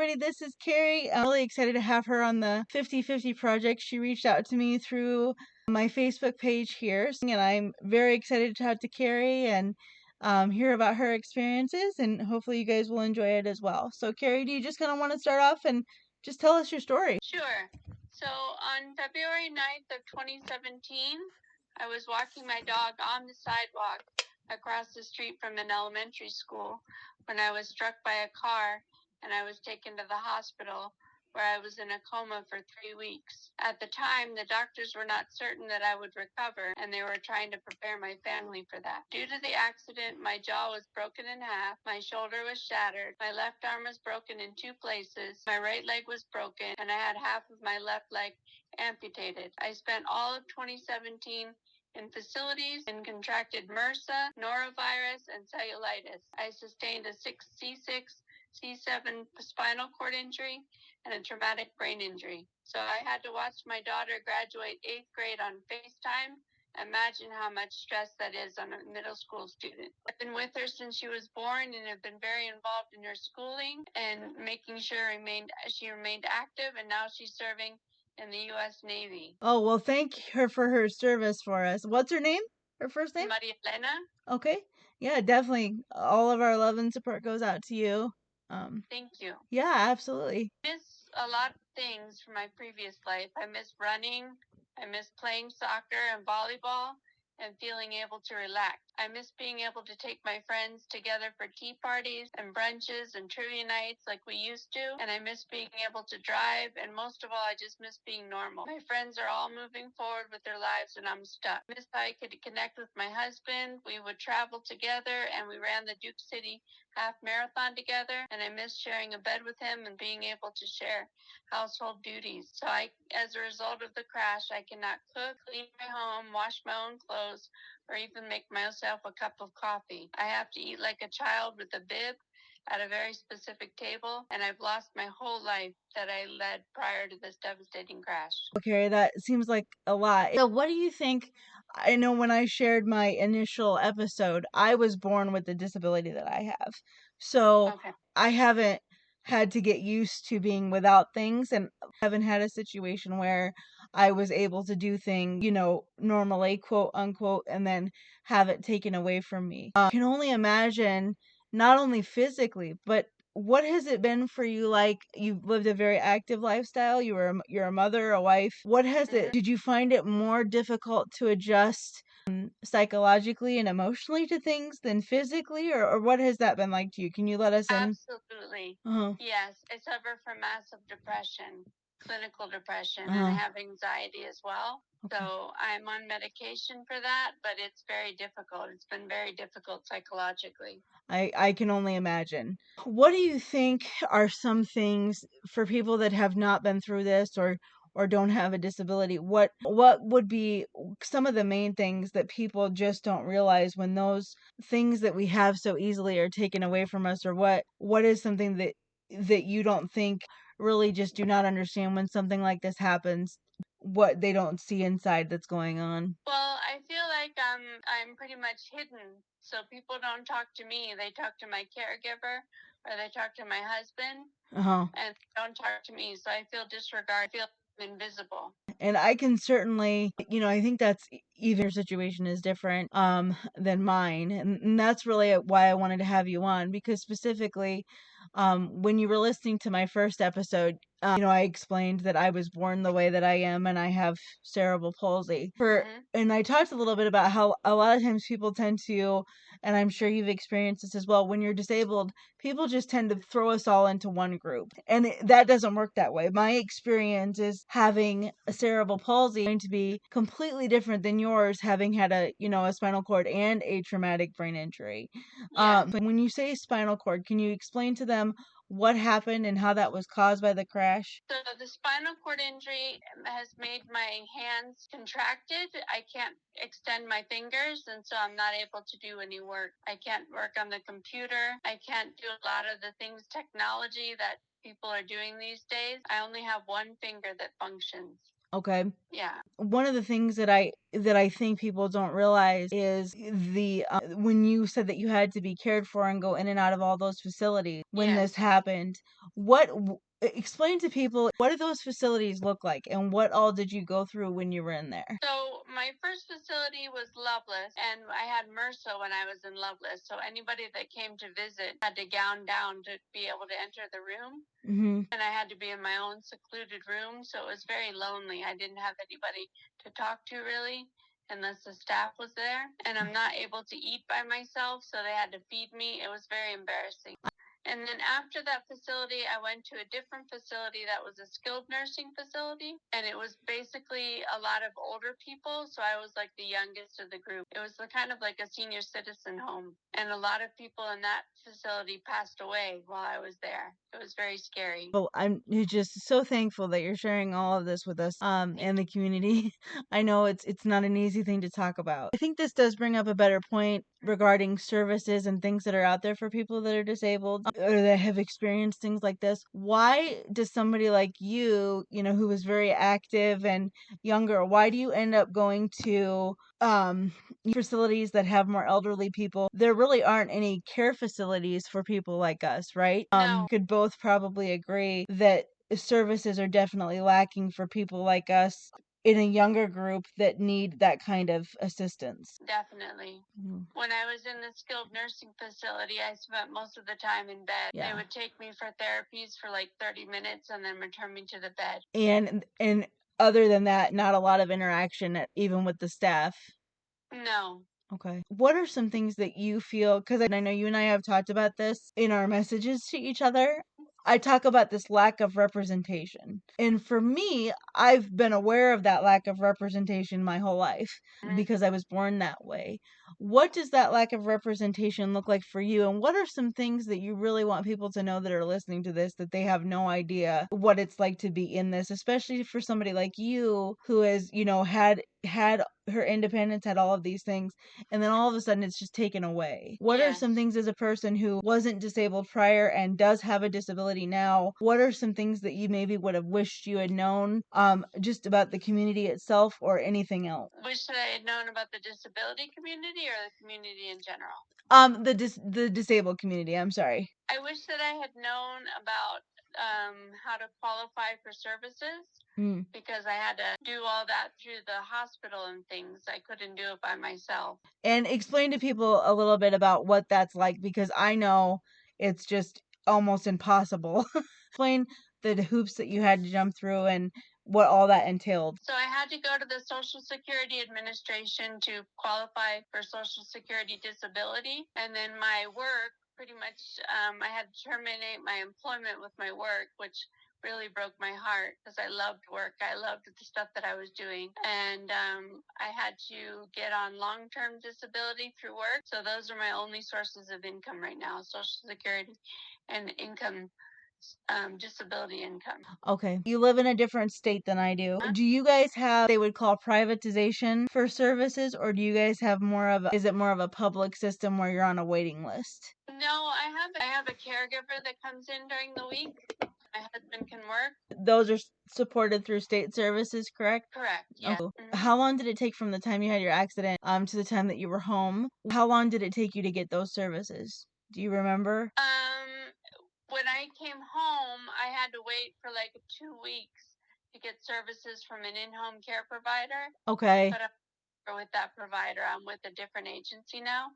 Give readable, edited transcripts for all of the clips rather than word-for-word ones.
Everybody, this is Kerry. I'm really excited to have her on the 50/50 project. She reached out to me through my Facebook page here, and I'm very excited to talk to Kerry and hear about her experiences, and hopefully you guys will enjoy it as well. So, Kerry, do you just kind of want to start off and just tell us your story? Sure. So on February 9th of 2017, I was walking my dog on the sidewalk across the street from an elementary school when I was struck by a car and I was taken to the hospital where I was in a coma for 3 weeks. At the time, the doctors were not certain that I would recover, and they were trying to prepare my family for that. Due to the accident, my jaw was broken in half, my shoulder was shattered, my left arm was broken in 2 places, my right leg was broken, and I had half of my left leg amputated. I spent all of 2017 in facilities and contracted MRSA, norovirus, and cellulitis. I sustained a C6, C7 spinal cord injury and a traumatic brain injury. So I had to watch my daughter graduate 8th grade on FaceTime. Imagine how much stress that is on a middle school student. I've been with her since she was born and have been very involved in her schooling and making sure she remained active, and now she's serving in the U.S. Navy. Oh, well, thank her for her service for us. What's her name? Her first name? Maria Elena. Okay. Yeah, definitely. All of our love and support goes out to you. Thank you. Yeah, absolutely. I miss a lot of things from my previous life. I miss running. I miss playing soccer and volleyball and feeling able to relax. I miss being able to take my friends together for tea parties and brunches and trivia nights like we used to. And I miss being able to drive. And most of all, I just miss being normal. My friends are all moving forward with their lives and I'm stuck. I miss how I could connect with my husband. We would travel together and we ran the Duke City half marathon together. And I miss sharing a bed with him and being able to share household duties. So as a result of the crash, I cannot cook, clean my home, wash my own clothes, or even make myself a cup of coffee. I have to eat like a child with a bib at a very specific table, and I've lost my whole life that I led prior to this devastating crash. Okay, that seems like a lot. So, what do you think? I know when I shared my initial episode, I was born with the disability that I have. So, Okay. I haven't had to get used to being without things, and haven't had a situation where I was able to do things, normally, quote unquote, and then have it taken away from me. I can only imagine, not only physically, but what has it been for you? Like, you've lived a very active lifestyle, you're a mother, a wife. What has it Did you find it more difficult to adjust psychologically and emotionally to things than physically, or what has that been like to you? Can you let us in? Absolutely. Uh-huh. Yes, I suffer from massive depression, clinical depression, and I Uh-huh. have anxiety as well. Okay. So I'm on medication for that, but it's very difficult. It's been very difficult psychologically. I can only imagine. What do you think are some things for people that have not been through this, or don't have a disability? What would be some of the main things that people just don't realize when those things that we have so easily are taken away from us? Or what is something that you don't think, really just do not understand when something like this happens, what they don't see inside that's going on? Well, I feel like I'm pretty much hidden. So people don't talk to me. They talk to my caregiver or they talk to my husband Uh-huh. and they don't talk to me. So I feel disregarded. I feel invisible. And I can certainly, I think that's even your situation is different than mine. And that's really why I wanted to have you on, because specifically when you were listening to my first episode, I explained that I was born the way that I am and I have cerebral palsy. And I talked a little bit about how a lot of times people tend to, and I'm sure you've experienced this as well, when you're disabled, people just tend to throw us all into one group. And that doesn't work that way. My experience is having a cerebral palsy going to be completely different than yours, having had a spinal cord and a traumatic brain injury. Yeah. But when you say spinal cord, can you explain to them what happened and how that was caused by the crash? So the spinal cord injury has made my hands contracted. I can't extend my fingers, and so I'm not able to do any work. I can't work on the computer. I can't do a lot of the things, technology that people are doing these days. I only have one finger that functions. Okay. Yeah. One of the things that I think people don't realize is the when you said that you had to be cared for and go in and out of all those facilities when this Yes. happened. Explain to people, what do those facilities look like and what all did you go through when you were in there? So my first facility was Loveless, and I had MRSA when I was in Loveless. So anybody that came to visit had to gown down to be able to enter the room. Mm-hmm. And I had to be in my own secluded room, so it was very lonely. I didn't have anybody to talk to really, unless the staff was there. And I'm not able to eat by myself, so they had to feed me. It was very embarrassing. And then after that facility, I went to a different facility that was a skilled nursing facility. And it was basically a lot of older people. So I was like the youngest of the group. It was kind of like a senior citizen home. And a lot of people in that facility passed away while I was there. It was very scary. Well, I'm just so thankful that you're sharing all of this with us and the community. I know it's not an easy thing to talk about. I think this does bring up a better point regarding services and things that are out there for people that are disabled or that have experienced things like this. Why does somebody like you know, who was very active and younger, why do you end up going to facilities that have more elderly people? There really aren't any care facilities for people like us, right? No, Could both probably agree that services are definitely lacking for people like us in a younger group that need that kind of assistance. definitely. Mhm. When I was in the skilled nursing facility, I spent most of the time in bed. They Yeah. would take me for therapies for like 30 minutes and then return me to the bed. And other than that, not a lot of interaction even with the staff. No. Okay. What are some things that you feel, because I know you and I have talked about this in our messages to each other. I talk about this lack of representation. And for me, I've been aware of that lack of representation my whole life because I was born that way. What does that lack of representation look like for you? And what are some things that you really want people to know that are listening to this, that they have no idea what it's like to be in this, especially for somebody like you who has, you know, had her independence, had all of these things, and then all of a sudden it's just taken away. What are some Yes. things, as a person who wasn't disabled prior and does have a disability now, what are some things that you maybe would have wished you had known just about the community itself or anything else? Wish that I had known about the disability community or the community in general. The disabled community, I'm sorry. I wish that I had known about how to qualify for services Mm. because I had to do all that through the hospital and things. I couldn't do it by myself. And explain to people a little bit about what that's like, because I know it's just almost impossible. Explain the hoops that you had to jump through and what all that entailed. So I had to go to the Social Security Administration to qualify for Social Security disability. And then my work, pretty much, I had to terminate my employment with my work, which really broke my heart because I loved work. I loved the stuff that I was doing. And I had to get on long-term disability through work. So those are my only sources of income right now, Social Security and income, disability income. Okay. You live in a different state than I do. Do you guys have, they would call privatization for services, or do you guys have more of is it more of a public system where you're on a waiting list? No, I have a caregiver that comes in during the week. My husband can work. Those are supported through state services, correct? Correct. Oh, Yeah. cool. How long did it take from the time you had your accident to the time that you were home? How long did it take you to get those services? Do you remember? When I came home, I had to wait for like 2 weeks to get services from an in-home care provider. Okay. But I'm with that provider. I'm with a different agency now.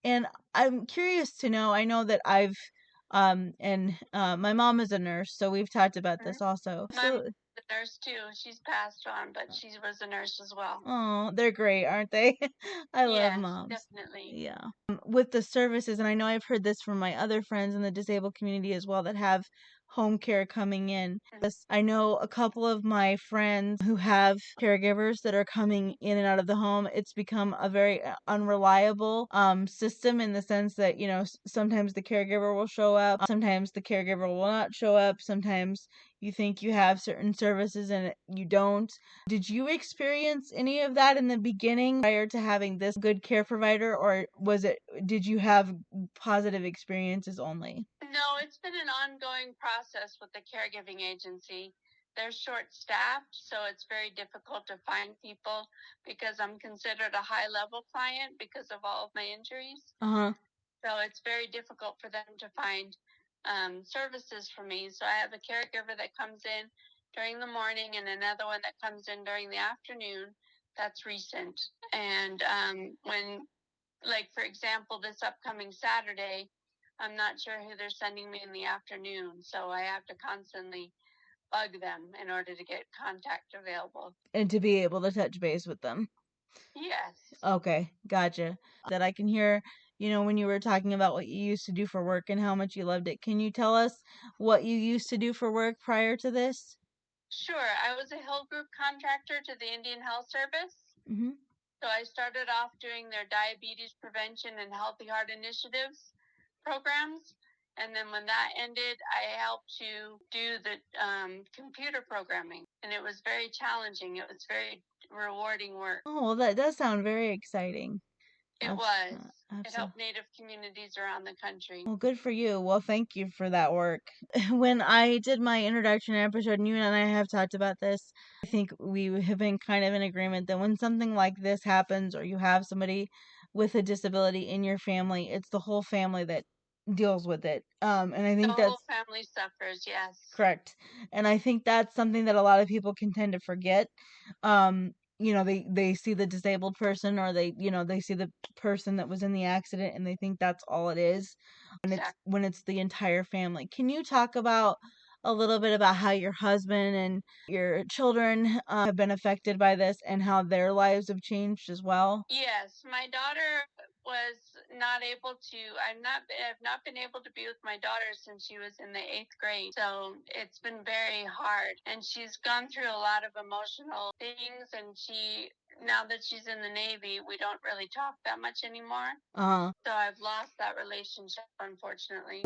And I'm curious to know, I know that I've and my mom is a nurse, so we've talked about this also. My mom's a nurse too. She's passed on, but she was a nurse as well. Oh, they're great, aren't they? I love Yes, moms. definitely. Yeah. With the services, and I know I've heard this from my other friends in the disabled community as well that have home care coming in. I know a couple of my friends who have caregivers that are coming in and out of the home. It's become a very unreliable system, in the sense that, you know, sometimes the caregiver will show up, sometimes the caregiver will not show up, sometimes you think you have certain services and you don't. Did you experience any of that in the beginning prior to having this good care provider, or did you have positive experiences only? No, it's been an ongoing process with the caregiving agency. they're short-staffed, so it's very difficult to find people because I'm considered a high-level client because of all of my injuries. So it's very difficult for them to find services for me. So I have a caregiver that comes in during the morning and another one that comes in during the afternoon. That's recent. And when, like, for example, this upcoming Saturday, I'm not sure who they're sending me in the afternoon. So I have to constantly bug them in order to get contact available. And to be able to touch base with them. Yes. Okay, gotcha. That I can hear, when you were talking about what you used to do for work and how much you loved it. Can you tell us what you used to do for work prior to this? Sure. I was a Hill Group contractor to the Indian Health Service. Mm-hmm. So I started off doing their diabetes prevention and healthy heart initiatives programs. And then when that ended, I helped to do the computer programming. And it was very challenging. It was very rewarding work. Oh, well, that does sound very exciting. It was. It Absolutely. helped Native communities around the country. Well, good for you. Well, thank you for that work. When I did my introduction episode, and you and I have talked about this, I think we have been kind of in agreement that when something like this happens or you have somebody with a disability in your family, it's the whole family that deals with it. And I think The whole that's family suffers, yes. correct. And I think that's something that a lot of people can tend to forget. They see the disabled person, or they see the person that was in the accident, and they think that's all it is when it's the entire family. Can you talk about a little bit about how your husband and your children have been affected by this and how their lives have changed as well? Yes, my daughter was not able to. I've not been able to be with my daughter since she was in the 8th grade. So it's been very hard, and she's gone through a lot of emotional things. And now that she's in the Navy, we don't really talk that much anymore. So I've lost that relationship, unfortunately.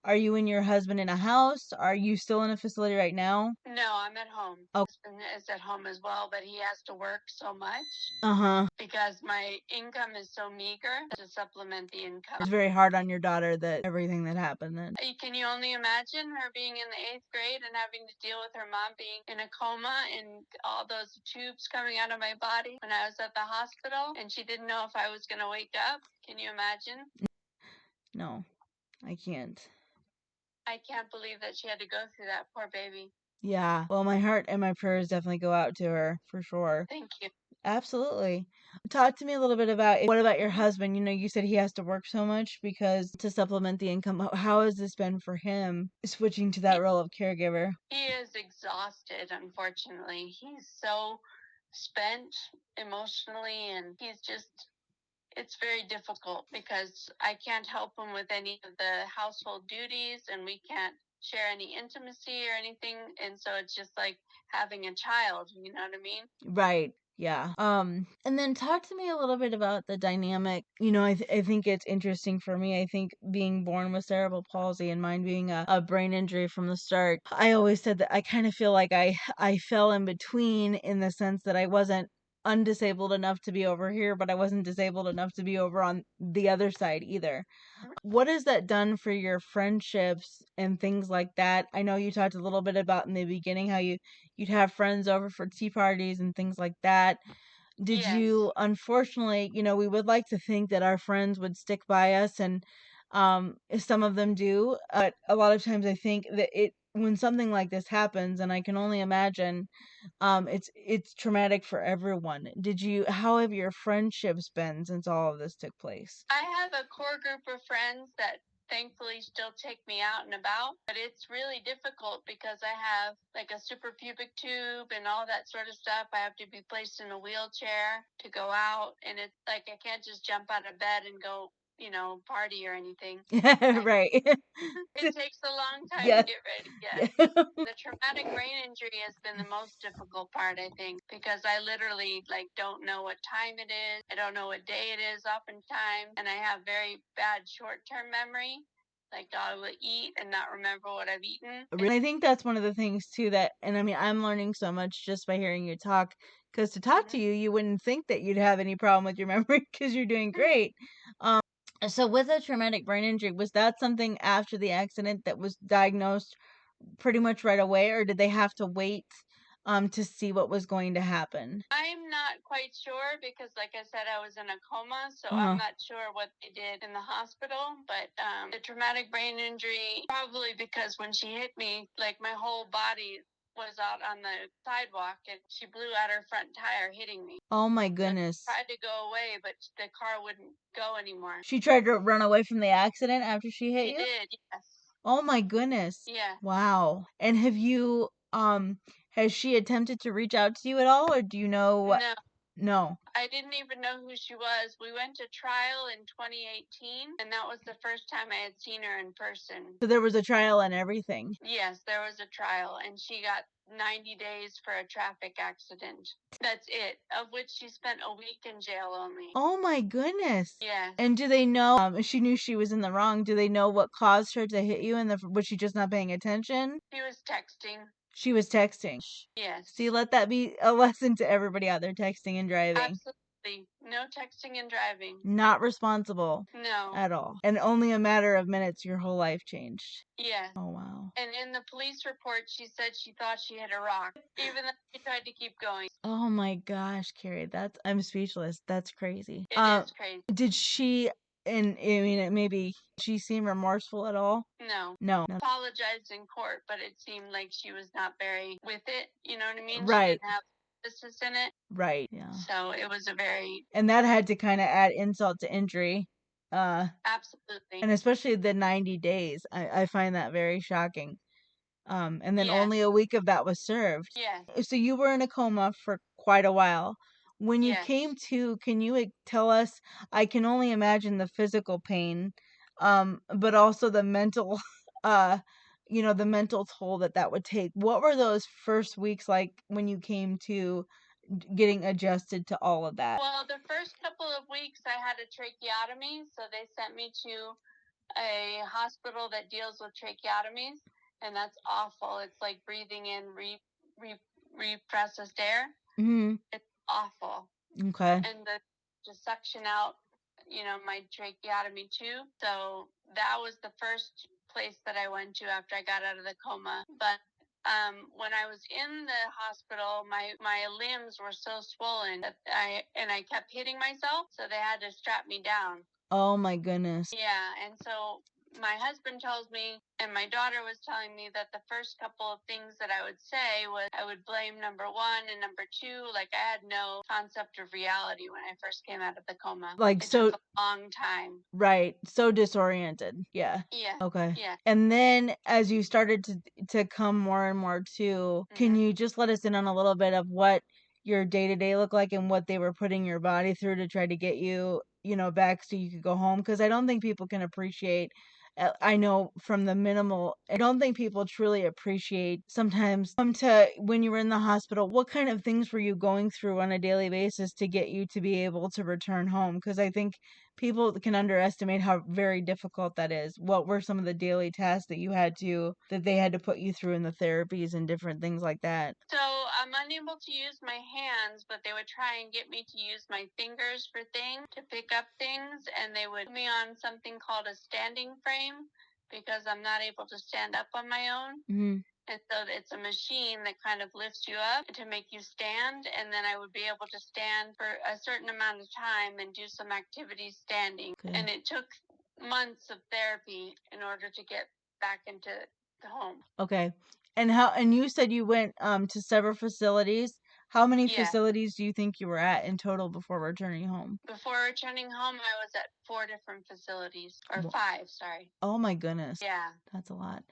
Are you and your husband in a house? Are you still in a facility right now? No, I'm at home. Oh. My husband is at home as well, but he has to work so much Uh-huh. because my income is so meager to supplement the income. It's very hard on your daughter that everything that happened then. Can you only imagine her being in the 8th grade and having to deal with her mom being in a coma and all those tubes coming out of my body when I was at the hospital, and she didn't know if I was going to wake up? Can you imagine? No, I can't. I can't believe that she had to go through that, poor baby. Yeah. Well, my heart and my prayers definitely go out to her for sure. Thank you. Absolutely. Talk to me a little bit about what about your husband? You said he has to work so much because to supplement the income. How has this been for him switching to that role of caregiver? He is exhausted, unfortunately. He's so spent emotionally, and it's very difficult because I can't help him with any of the household duties, and we can't share any intimacy or anything. And so it's just like having a child, you know what I mean? Right. Yeah. And then talk to me a little bit about the dynamic. I think it's interesting for me. I think being born with cerebral palsy and mine being a brain injury from the start, I always said that I kind of feel like I fell in between, in the sense that I wasn't undisabled enough to be over here, but I wasn't disabled enough to be over on the other side either. What has that done for your friendships and things like that? I know you talked a little bit about in the beginning how you'd have friends over for tea parties and things like that. Did Yes. you, unfortunately, we would like to think that our friends would stick by us, and some of them do, but a lot of times I think that when something like this happens, and I can only imagine, it's traumatic for everyone. How have your friendships been since all of this took place? I have a core group of friends that thankfully still take me out and about, but it's really difficult because I have like a suprapubic tube and all that sort of stuff. I have to be placed in a wheelchair to go out, and it's like I can't just jump out of bed and go, party or anything. Right. It takes a long time Yes. to get ready. Yes. The traumatic brain injury has been the most difficult part, I think, because I literally don't know what time it is. I don't know what day it is oftentimes, and I have very bad short-term memory. Like I will eat and not remember what I've eaten. I think that's one of the things too and I mean, I'm learning so much just by hearing you talk, because to talk to you, you wouldn't think that you'd have any problem with your memory because you're doing great. So with a traumatic brain injury, was that something after the accident that was diagnosed pretty much right away, or did they have to wait to see what was going to happen? I'm not quite sure because, like I said, I was in a coma, so I'm not sure what they did in the hospital. But the traumatic brain injury, probably because when she hit me, like my whole body was out on the sidewalk and she blew out her front tire hitting me. Oh my goodness. So I tried to go away, but the car wouldn't go anymore. She tried to run away from the accident after she hit She you? did, yes. Oh my goodness. Yeah. Wow. And have you has she attempted to reach out to you at all, or do you know what? No. No. I didn't even know who she was. We went to trial in 2018, and that was the first time I had seen her in person. So there was a trial and everything. Yes, there was a trial, and she got 90 days for a traffic accident. That's it, of which she spent a week in jail only. Oh my goodness. Yes. And do they know, if she knew she was in the wrong, do they know what caused her to hit you, and was she just not paying attention? She was texting. She was texting. Yes. See, let that be a lesson to everybody out there texting and driving. Absolutely. No texting and driving. Not responsible No. at all. And only a matter of minutes, your whole life changed. Yes. Oh, wow. And in the police report, she said she thought she hit a rock, even though she tried to keep going. Oh my gosh, Kerry, I'm speechless. That's crazy. It is crazy. Did she, and I mean, maybe she seem remorseful at all? No. No. Apologized in court, but it seemed like she was not very with it. You know what I mean? Right. She didn't have emphasis in it. Right. Yeah. So it was a very. And that had to kind of add insult to injury. Absolutely. And especially the 90 days. I find that very shocking. And then Yes. only a week of that was served. Yes. So you were in a coma for quite a while. When you Yes. came to, can you tell us? I can only imagine the physical pain, but also the mental, the mental toll that would take. What were those first weeks like when you came to getting adjusted to all of that? Well, the first couple of weeks I had a tracheotomy, so they sent me to a hospital that deals with tracheotomies, and that's awful. It's like breathing in reprocessed air. Mm-hmm. It's awful. Okay. And to suction out, my tracheotomy tube. So that was the first place that I went to after I got out of the coma. But when I was in the hospital, my limbs were so swollen that I kept hitting myself, so they had to strap me down. Oh my goodness. Yeah, and so my husband tells me, and my daughter was telling me that the first couple of things that I would say was I would blame number one and number two. Like I had no concept of reality when I first came out of the coma. Like it so took a long time. Right. So disoriented. Yeah. Yeah. Okay. Yeah. And then as you started to come more and more to, can you just let us in on a little bit of what your day-to-day looked like and what they were putting your body through to try to get you, back so you could go home? Because I don't think people can appreciate, I know from the minimal, I don't think people truly appreciate sometimes to when you were in the hospital, what kind of things were you going through on a daily basis to get you to be able to return home? Because I think people can underestimate how very difficult that is. What were some of the daily tasks that they had to put you through in the therapies and different things like that? So I'm unable to use my hands, but they would try and get me to use my fingers for things, to pick up things, and they would put me on something called a standing frame because I'm not able to stand up on my own. Mm-hmm. And so it's a machine that kind of lifts you up to make you stand. And then I would be able to stand for a certain amount of time and do some activities standing. Good. And it took months of therapy in order to get back into the home. Okay. And you said you went to several facilities. How many facilities do you think you were at in total before returning home? Before returning home, I was at 4 different facilities. Or 5, sorry. Oh my goodness. Yeah. That's a lot.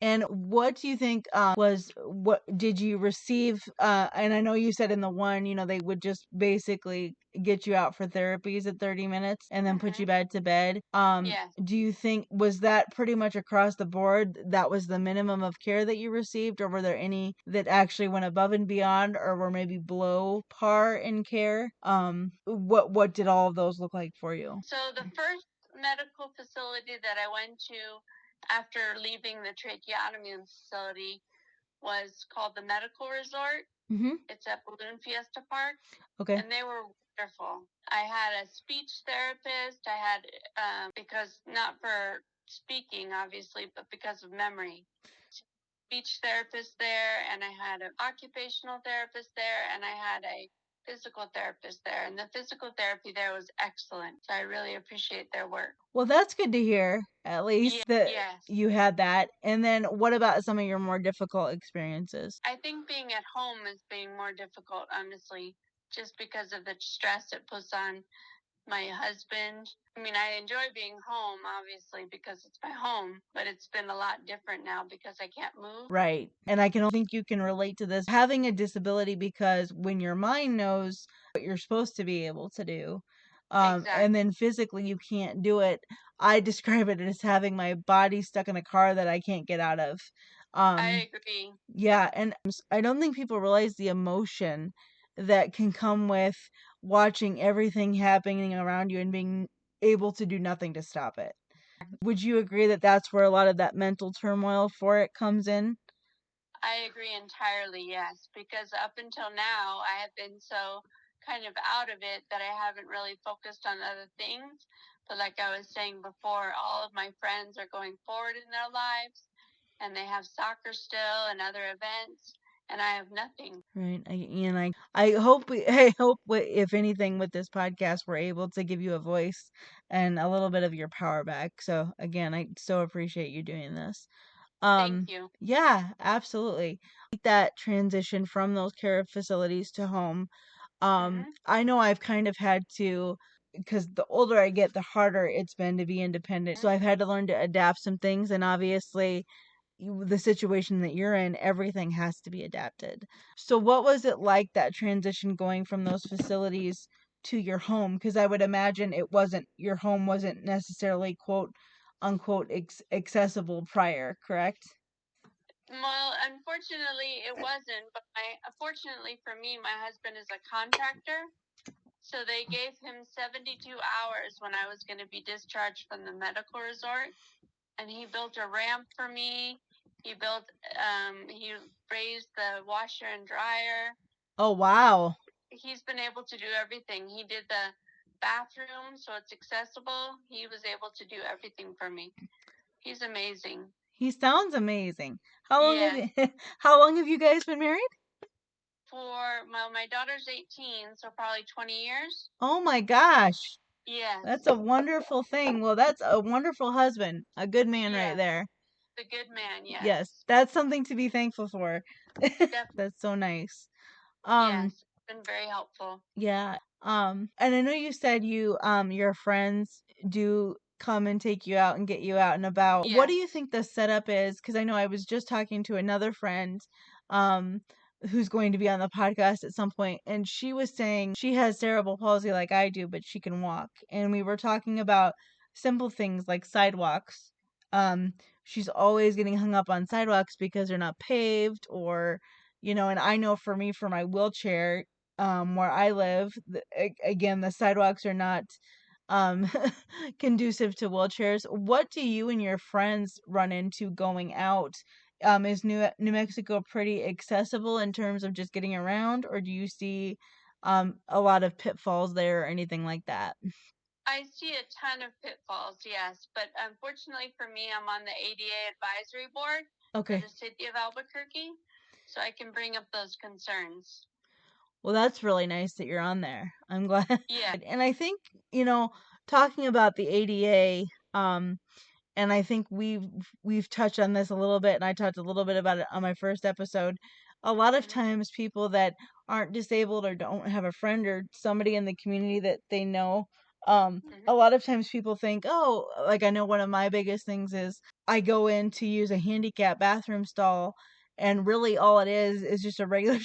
And what do you think what did you receive? And I know you said in the one, they would just basically get you out for therapies at 30 minutes and then put you back to bed. Yes. Do you think was that pretty much across the board? That was the minimum of care that you received, or were there any that actually went above and beyond, or were maybe below par in care? What did all of those look like for you? So the first medical facility that I went to after leaving the tracheotomy facility was called the Medical Resort. Mm-hmm. It's at Balloon Fiesta Park. Okay. And they were wonderful. I had a speech therapist. I had, because not for speaking, obviously, but because of memory. speech therapist there, and I had an occupational therapist there, and I had a physical therapist there, and the physical therapy there was excellent. So I really appreciate their work. Well, that's good to hear, at least that Yes. you had that. And then what about some of your more difficult experiences? I think being at home is being more difficult, honestly, just because of the stress it puts on my husband. I mean, I enjoy being home, obviously, because it's my home, but it's been a lot different now because I can't move. Right. And I can think you can relate to this having a disability, because when your mind knows what you're supposed to be able to do, Exactly. and then physically you can't do it, I describe it as having my body stuck in a car that I can't get out of. I agree. Yeah, and I don't think people realize the emotion that can come with watching everything happening around you and being able to do nothing to stop it. Would you agree that that's where a lot of that mental turmoil for it comes in? I agree entirely, yes, because up until now, I have been so kind of out of it that I haven't really focused on other things. But like I was saying before, all of my friends are going forward in their lives and they have soccer still and other events, and I have nothing. Right. I hope I hope if anything with this podcast we're able to give you a voice and a little bit of your power back. So again, I so appreciate you doing this. Thank you. Yeah, absolutely. That transition from those care facilities to home. I know I've kind of had to, because the older I get, the harder it's been to be independent. So I've had to learn to adapt some things, and obviously the situation that you're in, everything has to be adapted. So what was it like, that transition going from those facilities to your home? Because I would imagine your home wasn't necessarily quote unquote accessible prior, correct? Well, unfortunately, it wasn't. But fortunately for me, my husband is a contractor. So they gave him 72 hours when I was going to be discharged from the medical resort. And he built a ramp for me. He raised the washer and dryer. Oh, wow. He's been able to do everything. He did the bathroom so it's accessible. He was able to do everything for me. He's amazing. He sounds amazing. Yeah. How long have you guys been married? My daughter's 18, so probably 20 years. Oh my gosh. Yes. That's a wonderful thing. Well, that's a wonderful husband. A good man right Yes. there. The good man, yes. Yes, that's something to be thankful for. That's so nice. Yes, been very helpful. Yeah. And I know you said your friends do come and take you out and get you out and about. What do you Yes. think the setup is? Because I know I was just talking to another friend, um, who's going to be on the podcast at some point, and she was saying she has cerebral palsy like I do, but she can walk. And we were talking about simple things like sidewalks. Um, she's always getting hung up on sidewalks because they're not paved, or and I know for me, for my wheelchair, where I live, again, the sidewalks are not um conducive to wheelchairs. What do you and your friends run into going out? Is New Mexico pretty accessible in terms of just getting around, or do you see a lot of pitfalls there or anything like that? I see a ton of pitfalls, yes. But unfortunately for me, I'm on the ADA advisory board for Okay. the city of Albuquerque, so I can bring up those concerns. Well, that's really nice that you're on there. I'm glad. Yeah. And I think, talking about the ADA, and I think we've touched on this a little bit, and I talked a little bit about it on my first episode. A lot of times people that aren't disabled or don't have a friend or somebody in the community that they know, a lot of times people think, oh, like, I know one of my biggest things is I go in to use a handicap bathroom stall, and really all it is just a regular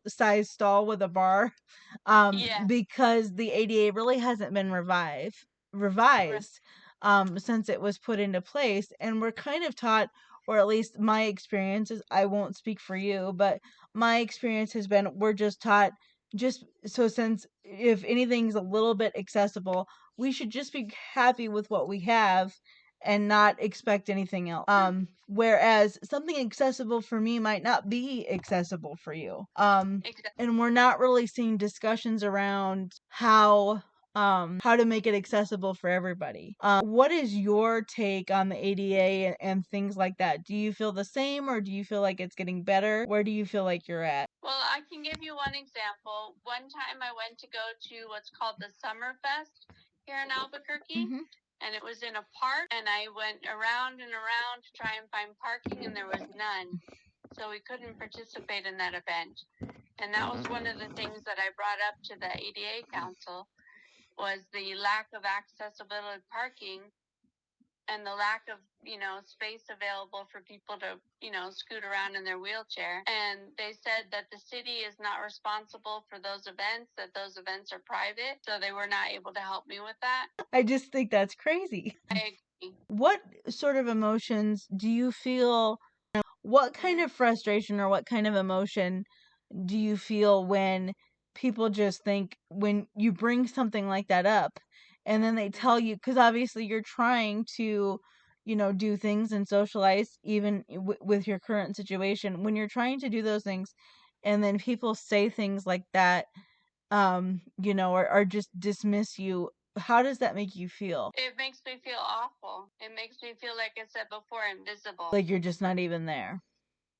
size stall with a bar, Yeah. because the ADA really hasn't been revised since it was put into place. And we're kind of taught, or at least my experiences, I won't speak for you, but my experience has been we're just taught, just so, since if anything's a little bit accessible, we should just be happy with what we have and not expect anything else. Whereas something accessible for me might not be accessible for you. Exactly. And we're not really seeing discussions around how how to make it accessible for everybody. What is your take on the ADA and things like that? Do you feel the same, or do you feel like it's getting better? Where do you feel like you're at? Well, I can give you one example. One time I went to go to what's called the Summer Fest here in Albuquerque, and it was in a park, and I went around and around to try and find parking, and there was none. So we couldn't participate in that event. And that was one of the things that I brought up to the ADA Council, was the lack of accessibility parking and the lack of, space available for people to, scoot around in their wheelchair. And they said that the city is not responsible for those events, that those events are private. So they were not able to help me with that. I just think that's crazy. I agree. What sort of emotions do you feel? What kind of frustration or what kind of emotion do you feel when people just think, when you bring something like that up and then they tell you, because obviously you're trying to, do things and socialize even with your current situation, when you're trying to do those things and then people say things like that, or just dismiss you, how does that make you feel? It makes me feel awful. It makes me feel, like I said before, invisible. Like you're just not even there.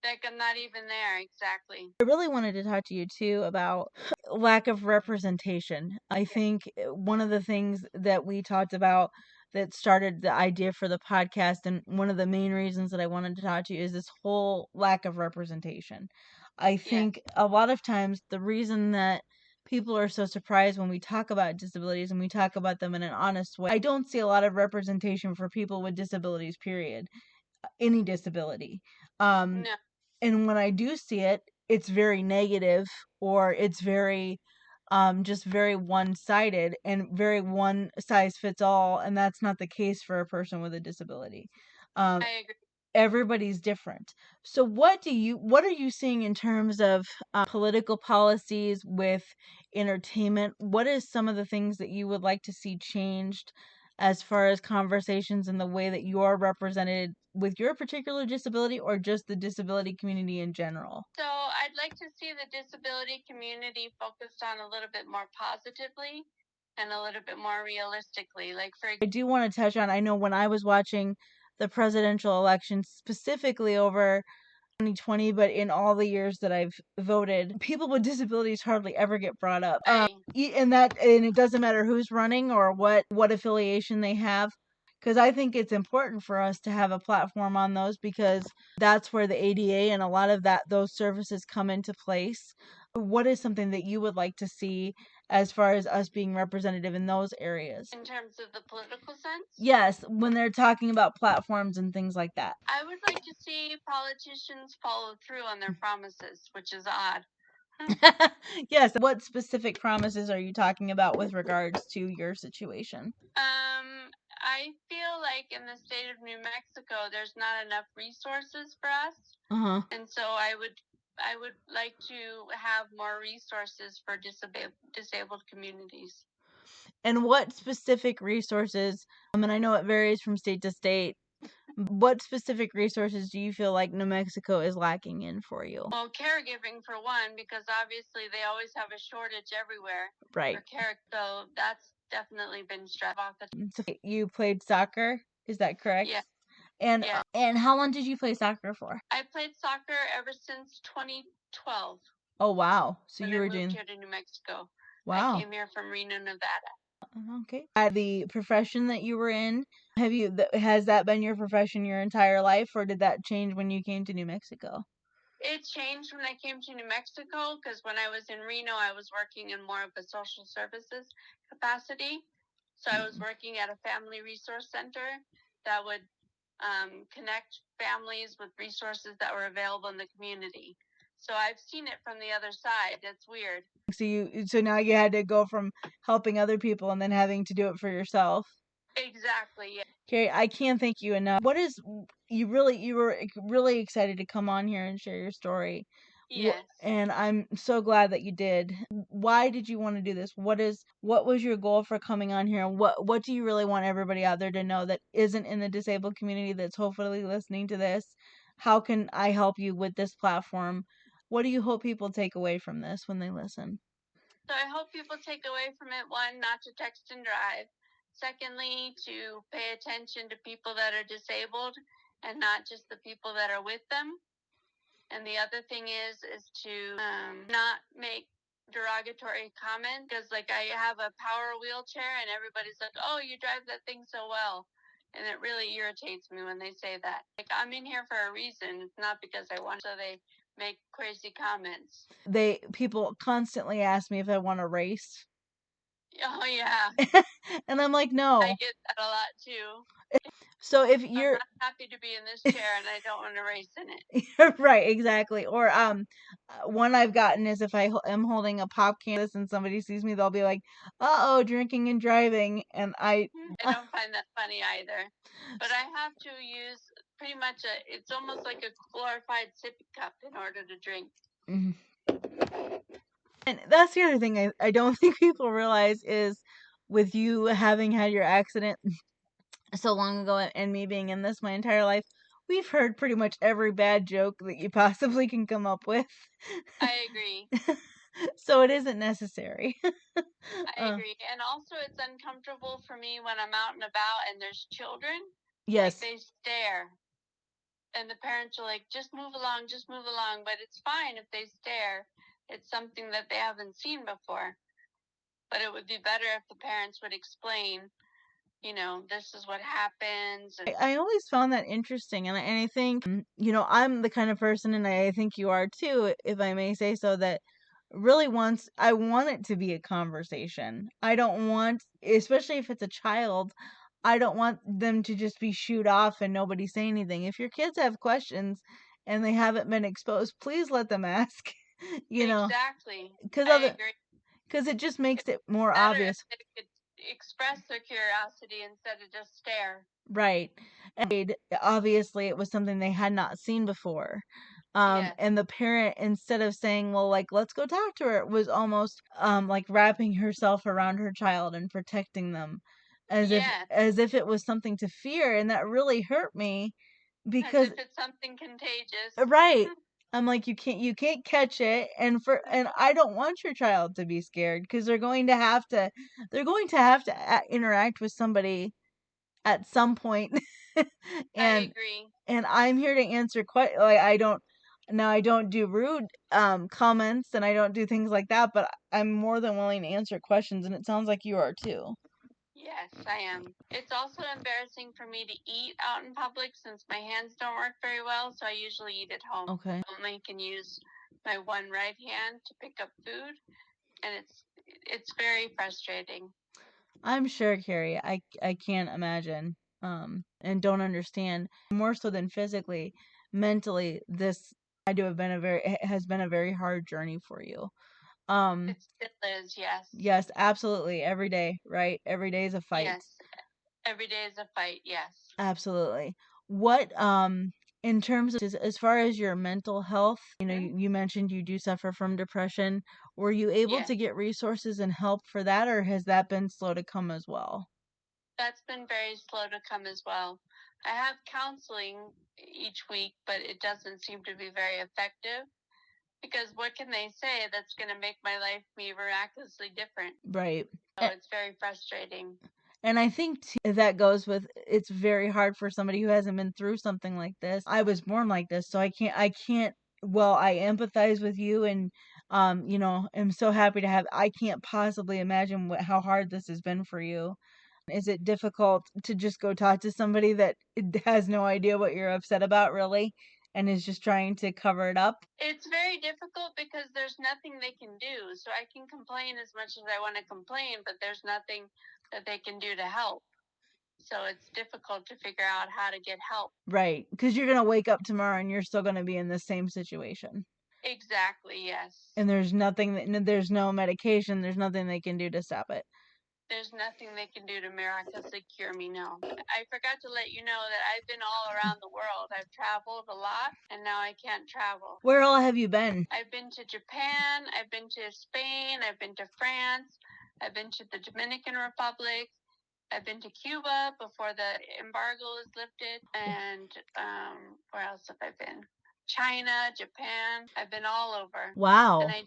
Like I'm not even there, exactly. I really wanted to talk to you too about lack of representation. I think one of the things that we talked about that started the idea for the podcast, and one of the main reasons that I wanted to talk to you, is this whole lack of representation. I think a lot of times the reason that people are so surprised when we talk about disabilities and we talk about them in an honest way, I don't see a lot of representation for people with disabilities, period. Any disability. No. And when I do see it, it's very negative, or it's very just very one-sided and very one size fits all, and that's not the case for a person with a disability. I agree. Everybody's different. So what are you seeing in terms of political policies with entertainment? What is some of the things that you would like to see changed as far as conversations and the way that you're represented with your particular disability, or just the disability community in general? So I'd like to see the disability community focused on a little bit more positively and a little bit more realistically. Like, for I do want to touch on, I know when I was watching the presidential election, specifically over 2020, but in all the years that I've voted, people with disabilities hardly ever get brought up. And it doesn't matter who's running or what affiliation they have, because I think it's important for us to have a platform on those, because that's where the ADA and a lot of those services come into place. What is something that you would like to see as far as us being representative in those areas? in terms of the political sense? Yes, when they're talking about platforms and things like that. I would like to see politicians follow through on their promises, which is odd. Yes, what specific promises are you talking about with regards to your situation? I feel like in the state of New Mexico, there's not enough resources for us. Uh-huh. And so I would like to have more resources for disabled communities. And what specific resources, and I know it varies from state to state, what specific resources do you feel like New Mexico is lacking in for you? Well, caregiving for one, because obviously they always have a shortage everywhere. Right. For care, so that's definitely been struck off the. So you played soccer, is that correct? Yeah. And Yeah. and how long did you play soccer for? I played soccer ever since 2012. Oh wow. So when you I were moved doing here to New Mexico. Wow. I came here from Reno, Nevada. Okay. The profession that you were in, has that been your profession your entire life, or did that change when you came to New Mexico? It changed when I came to New Mexico, because when I was in Reno, I was working in more of a social services capacity. So I was working at a family resource center that would connect families with resources that were available in the community. So I've seen it from the other side. It's weird. So now you had to go from helping other people and then having to do it for yourself. Exactly. Yeah. Kerry, I can't thank you enough. You were really excited to come on here and share your story. Yes. And I'm so glad that you did. Why did you want to do this? What was your goal for coming on here? What do you really want everybody out there to know that isn't in the disabled community, that's hopefully listening to this? How can I help you with this platform? What do you hope people take away from this when they listen? So I hope people take away from it, one, not to text and drive. Secondly, to pay attention to people that are disabled and not just the people that are with them. And the other thing is to not make derogatory comments, because like I have a power wheelchair and everybody's like, oh, you drive that thing so well. And it really irritates me when they say that. Like, I'm in here for a reason. It's not because I want. So they make crazy comments. People constantly ask me if I want to race. Oh yeah. And I'm like, no. I get that a lot too. So if I'm you're not happy to be in this chair and I don't want to race in it. right, exactly. Or one I've gotten is if am holding a pop can and somebody sees me, they'll be like, "Uh-oh, drinking and driving," and I don't find that funny either. But I have to use pretty much it's almost like a glorified sippy cup in order to drink. Mhm. And that's the other thing I don't think people realize is with you having had your accident so long ago and me being in this my entire life, we've heard pretty much every bad joke that you possibly can come up with. I agree. So it isn't necessary. I agree. And also it's uncomfortable for me when I'm out and about and there's children. Yes. Like they stare. And the parents are like, just move along, just move along. But it's fine if they stare. It's something that they haven't seen before. But it would be better if the parents would explain, this is what happens. I always found that interesting. And I think, I'm the kind of person, and I think you are too, if I may say so, that really I want it to be a conversation. I don't want, especially if it's a child, I don't want them to just be shooed off and nobody say anything. If your kids have questions and they haven't been exposed, please let them ask. Exactly. Because it just makes it more obvious. If they could express their curiosity instead of just stare. Right. And obviously it was something they had not seen before. Yes. And the parent, instead of saying, well, like, let's go talk to her, was almost like wrapping herself around her child and protecting them as if it was something to fear. And that really hurt me because as if it's something contagious. Right. I'm like, you can't catch it, and I don't want your child to be scared because they're going to have to interact with somebody at some point. I agree. And I'm here to answer like I don't do rude comments, and I don't do things like that, but I'm more than willing to answer questions, and it sounds like you are too. Yes, I am. It's also embarrassing for me to eat out in public since my hands don't work very well, so I usually eat at home. Okay. I only can use my one right hand to pick up food, and it's very frustrating. I'm sure, Kerry. I can't imagine and don't understand more so than physically, mentally. This had to have been has been a very hard journey for you. It still is, yes. Yes, absolutely. Every day, right? Every day is a fight. Yes. Every day is a fight, yes. Absolutely. What in terms of as far as your mental health, you mentioned you do suffer from depression. Were you able to get resources and help for that, or has that been slow to come as well? That's been very slow to come as well. I have counseling each week, but it doesn't seem to be very effective because what can they say that's going to make my life be miraculously different? Right. So it's very frustrating. And I think too, that goes with it's very hard for somebody who hasn't been through something like this. I was born like this, so I can't well, I empathize with you and am so happy to have I can't possibly imagine how hard this has been for you. Is it difficult to just go talk to somebody that has no idea what you're upset about really and is just trying to cover it up? It's very difficult because there's nothing they can do. So I can complain as much as I want to complain, but there's nothing that they can do to help. So it's difficult to figure out how to get help. Right, because you're going to wake up tomorrow and you're still going to be in the same situation. Exactly, yes. And there's there's no medication, there's nothing they can do to stop it. There's nothing they can do to miraculously cure me, no. I forgot to let you know that I've been all around the world. I've traveled a lot, and now I can't travel. Where all have you been? I've been to Japan, I've been to Spain, I've been to France, I've been to the Dominican Republic, I've been to Cuba before the embargo was lifted, and where else have I been? China, Japan. I've been all over. Wow. And I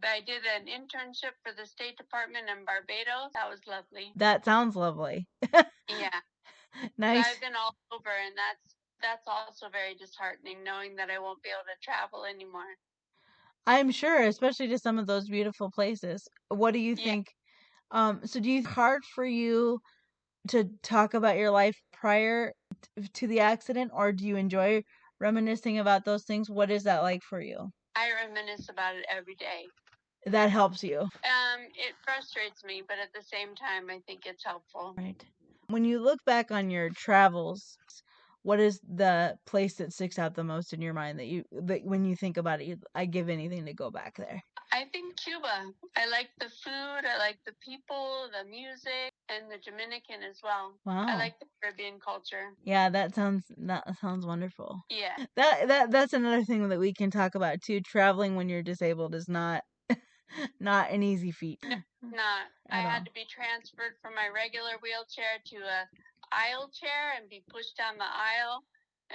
I did an internship for the State Department in Barbados. That was lovely. That sounds lovely. Yeah. Nice. So I've been all over, and that's also very disheartening, knowing that I won't be able to travel anymore. I'm sure, especially to some of those beautiful places. What do you think? So do you think it's hard for you to talk about your life prior to the accident, or do you enjoy reminiscing about those things? What is that like for you? I reminisce about it every day. That helps you. It frustrates me, but at the same time, I think it's helpful. Right. When you look back on your travels, what is the place that sticks out the most in your mind that when you think about it, I give anything to go back there? I think Cuba. I like the food, I like the people, the music, and the Dominican as well. Wow. I like the Caribbean culture. Yeah, that sounds wonderful. Yeah. That's another thing that we can talk about too. Traveling when you're disabled is not not an easy feat. No, not. I At had all. to be transferred from my regular wheelchair to a aisle chair and be pushed down the aisle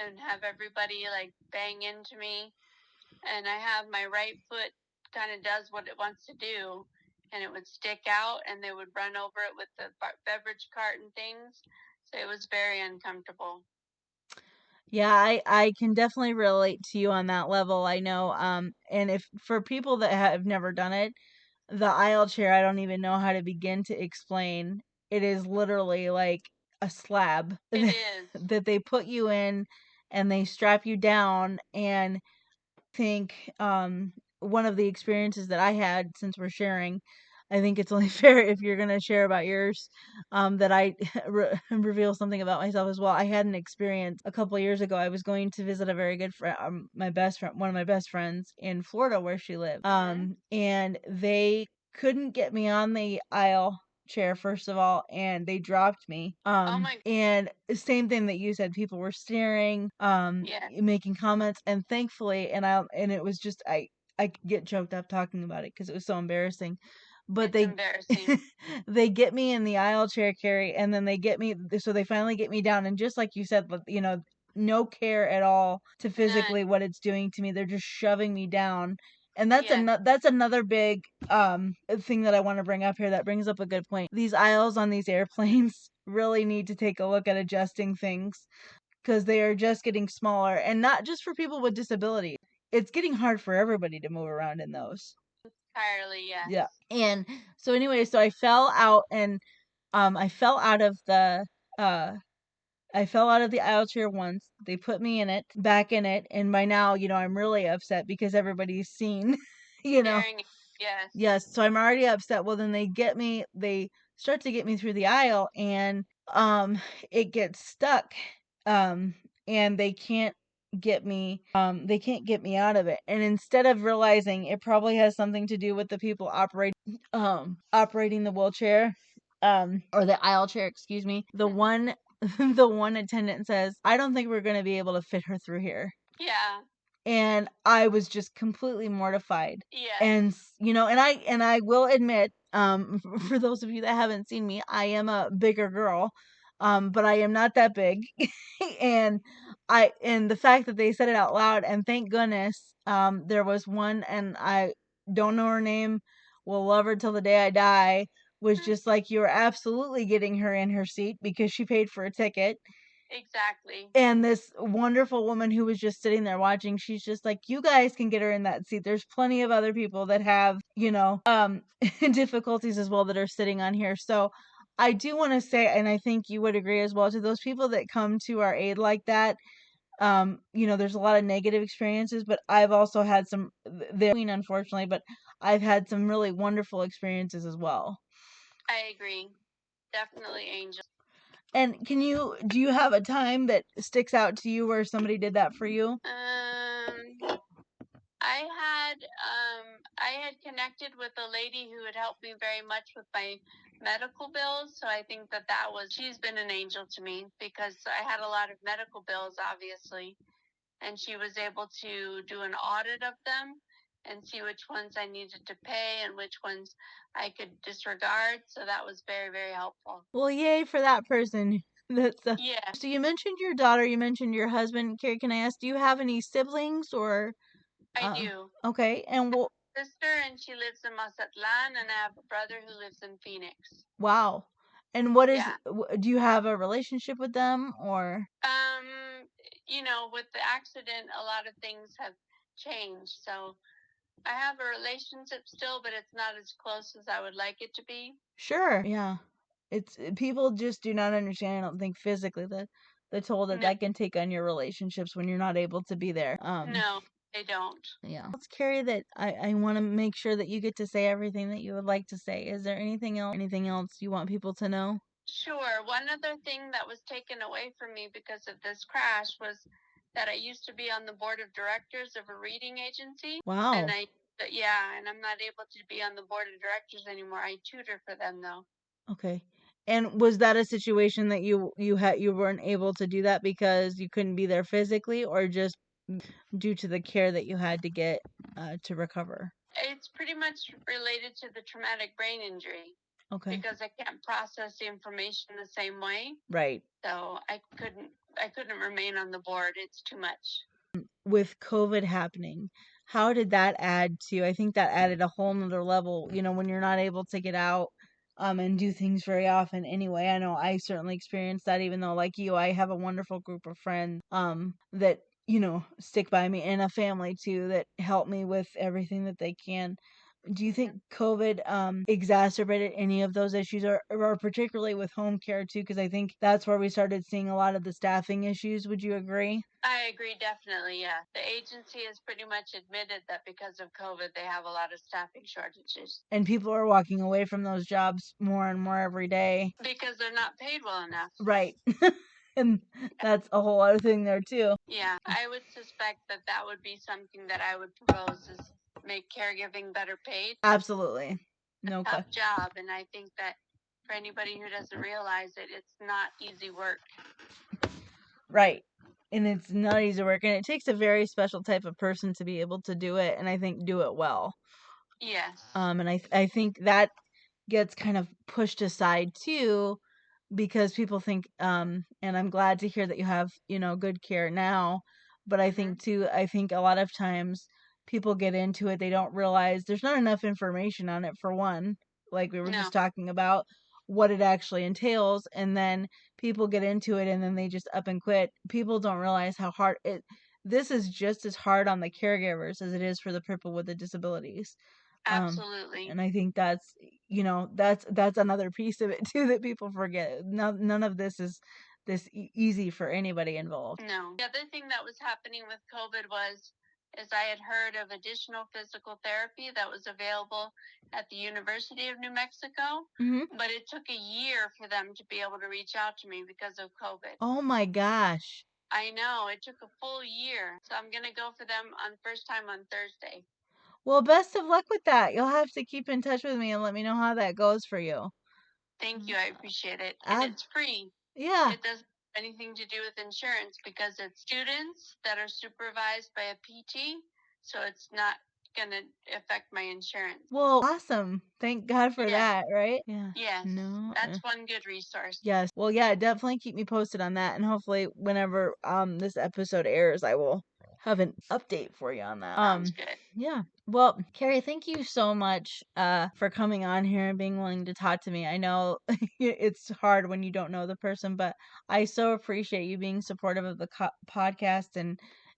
and have everybody like bang into me. And I have my right foot kind of does what it wants to do, and it would stick out, and they would run over it with the beverage cart and things. So it was very uncomfortable. Yeah, I can definitely relate to you on that level. I know and if for people that have never done it, the aisle chair, I don't even know how to begin to explain. It is literally like a slab It is. that they put you in and they strap you down. And think one of the experiences that I had, since we're sharing, I think it's only fair if you're going to share about yours, that I reveal something about myself as well. I had an experience a couple years ago. I was going to visit a very good friend, my best friend, one of my best friends in Florida where she lived. And they couldn't get me on the aisle chair first of all, and they dropped me. Oh my. And same thing that you said, people were staring, Yeah. making comments, and thankfully, and it was just I could get choked up talking about it because it was so embarrassing. But It's embarrassing. they get me in the aisle chair, Carrie, and then they get me, so they finally get me down, and just like you said, no care at all to physically what it's doing to me. They're just shoving me down. And that's another big thing that I want to bring up here that brings up a good point. These aisles on these airplanes really need to take a look at adjusting things because they are just getting smaller, and not just for people with disabilities. It's getting hard for everybody to move around in those. Entirely, yes. Yeah. And so anyway, so I fell out, and I fell out of the uh I fell out of the aisle chair once. They put me in it, back in it, and by now, I'm really upset because everybody's seen, you know. Staring. Yes. Yes, so I'm already upset. Well, then they start to get me through the aisle, and it gets stuck. And they can't get me out of it. And instead of realizing it probably has something to do with the people operating the wheelchair, or the aisle chair, excuse me, the one the one attendant says, "I don't think we're going to be able to fit her through here." Yeah. And I was just completely mortified. Yes. And and I will admit, for those of you that haven't seen me, I am a bigger girl, but I am not that big. and and the fact that they said it out loud, and thank goodness, there was one, and I don't know her name, will love her till the day I die, was just like, "You are absolutely getting her in her seat because she paid for a ticket." Exactly. And this wonderful woman who was just sitting there watching, she's just like, "You guys can get her in that seat. There's plenty of other people that have, difficulties as well that are sitting on here." So I do want to say, and I think you would agree as well, to those people that come to our aid like that, there's a lot of negative experiences, but I've also had some, they're unfortunately, but I've had some really wonderful experiences as well. I agree. Definitely, Angel. And do you have a time that sticks out to you where somebody did that for you? I had connected with a lady who had helped me very much with my medical bills, so I think she's been an angel to me because I had a lot of medical bills, obviously, and she was able to do an audit of them and see which ones I needed to pay and which ones I could disregard. So that was very, very helpful. Well, yay for that person. That's Yeah. So you mentioned your daughter, you mentioned your husband. Carrie, can I ask, do you have any siblings or? I do. Okay, and sister, and she lives in Mazatlan, and I have a brother who lives in Phoenix. Wow. And what is, Yeah. do you have a relationship with them or? With the accident, a lot of things have changed. So I have a relationship still, but it's not as close as I would like it to be. Sure. Yeah. It's people just do not understand, I don't think physically the toll that No, that can take on your relationships when you're not able to be there. no, they don't. Yeah. Let's carry that. I want to make sure that you get to say everything that you would like to say. Is there anything else you want people to know? Sure. One other thing that was taken away from me because of this crash was that I used to be on the board of directors of a reading agency. Wow. And I'm not able to be on the board of directors anymore. I tutor for them though. Okay. And was that a situation that you weren't able to do that because you couldn't be there physically, or just due to the care that you had to get to recover? It's pretty much related to the traumatic brain injury. Okay. Because I can't process the information the same way. Right. So I couldn't remain on the board. It's too much. With COVID happening, how did that add to? I think that added a whole nother level, when you're not able to get out and do things very often anyway. I know I certainly experienced that, even though, like you, I have a wonderful group of friends that, stick by me, and a family too that help me with everything that they can. Do you think COVID exacerbated any of those issues, or particularly with home care too? Because I think that's where we started seeing a lot of the staffing issues. Would you agree? I agree, definitely, yeah. The agency has pretty much admitted that because of COVID, they have a lot of staffing shortages. And people are walking away from those jobs more and more every day. Because they're not paid well enough. Right. And that's a whole other thing there too. Yeah, I would suspect that would be something that I would propose is make caregiving better paid. Absolutely. No Tough question. job, and I think that for anybody who doesn't realize it, it's not easy work. Right. And it's not easy work, and it takes a very special type of person to be able to do it, and I think do it well. Yes. And I think that gets kind of pushed aside too, because people think, and I'm glad to hear that you have, good care now, but I think too, I think a lot of times people get into it, they don't realize there's not enough information on it, for one, like we were just talking about what it actually entails, and then people get into it and then they just up and quit. People don't realize how hard this is just as hard on the caregivers as it is for the people with the disabilities. Absolutely. And I think that's, that's another piece of it too that people forget. None of this is this easy for anybody involved. No. The other thing that was happening with COVID is I had heard of additional physical therapy that was available at the University of New Mexico, but it took a year for them to be able to reach out to me because of COVID. Oh my gosh. I know, it took a full year. So I'm going to go for them on first time on Thursday. Well, best of luck with that. You'll have to keep in touch with me and let me know how that goes for you. Thank you. I appreciate it. And it's free. Yeah. It doesn't have anything to do with insurance because it's students that are supervised by a PT. So it's not going to affect my insurance. Well, awesome. Thank God for that, right? Yeah. Yes. No. That's one good resource. Yes. Well, yeah, definitely keep me posted on that, and hopefully whenever this episode airs, I will have an update for you on that. Sounds good. Yeah. Well, Kerry, thank you so much for coming on here and being willing to talk to me. I know it's hard when you don't know the person, but I so appreciate you being supportive of the podcast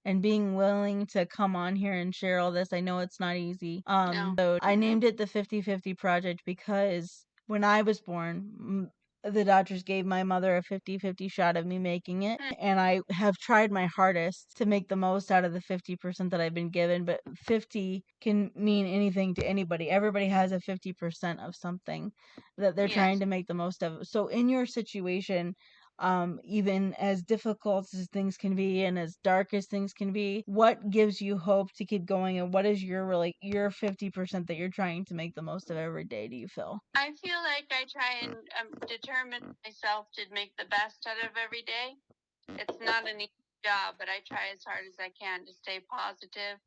and being willing to come on here and share all this. I know it's not easy. No. So I named it the 50/50 Project because when I was born, the doctors gave my mother a 50/50 shot of me making it, and I have tried my hardest to make the most out of the 50% that I've been given, but 50 can mean anything to anybody. Everybody has a 50% of something that they're trying to make the most of. So in your situation, even as difficult as things can be and as dark as things can be, what gives you hope to keep going, and what is your 50% that you're trying to make the most of every day, do you feel? I feel like I try and determine myself to make the best out of every day. It's not an easy job, but I try as hard as I can to stay positive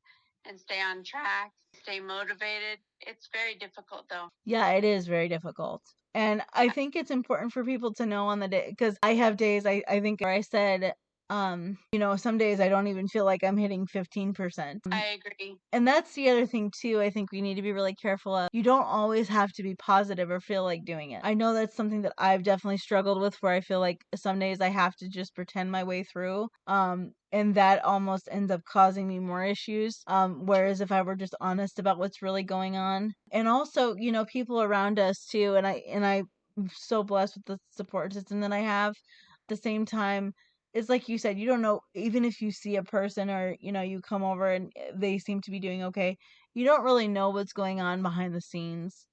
and stay on track, stay motivated. It's very difficult though. Yeah, it is very difficult. And I think it's important for people to know on the day, because I have days, I think, where I said, some days I don't even feel like I'm hitting 15%. I agree. And that's the other thing too. I think we need to be really careful of. You don't always have to be positive or feel like doing it. I know that's something that I've definitely struggled with, where I feel like some days I have to just pretend my way through. And that almost ends up causing me more issues. Whereas if I were just honest about what's really going on. And also, people around us too, I'm so blessed with the support system that I have. At the same time, it's like you said, you don't know, even if you see a person or, you come over and they seem to be doing okay, you don't really know what's going on behind the scenes.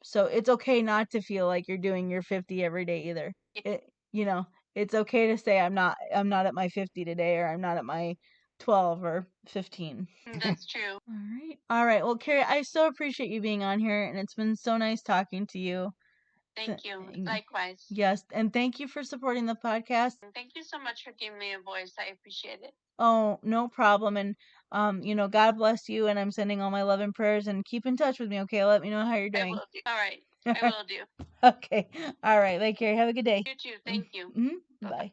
So it's okay not to feel like you're doing your 50 every day either. It, you know, it's okay to say I'm not at my 50 today, or I'm not at my 12 or 15. That's true. All right. Well, Carrie, I so appreciate you being on here, and it's been so nice talking to you. Thank you. Likewise. Yes, and thank you for supporting the podcast. Thank you so much for giving me a voice. I appreciate it. Oh, no problem. And God bless you, and I'm sending all my love and prayers, and keep in touch with me, okay? Let me know how you're I doing. will do. All right. I will do. Okay. All right. Take care. Have a good day. You too. Thank you. Bye.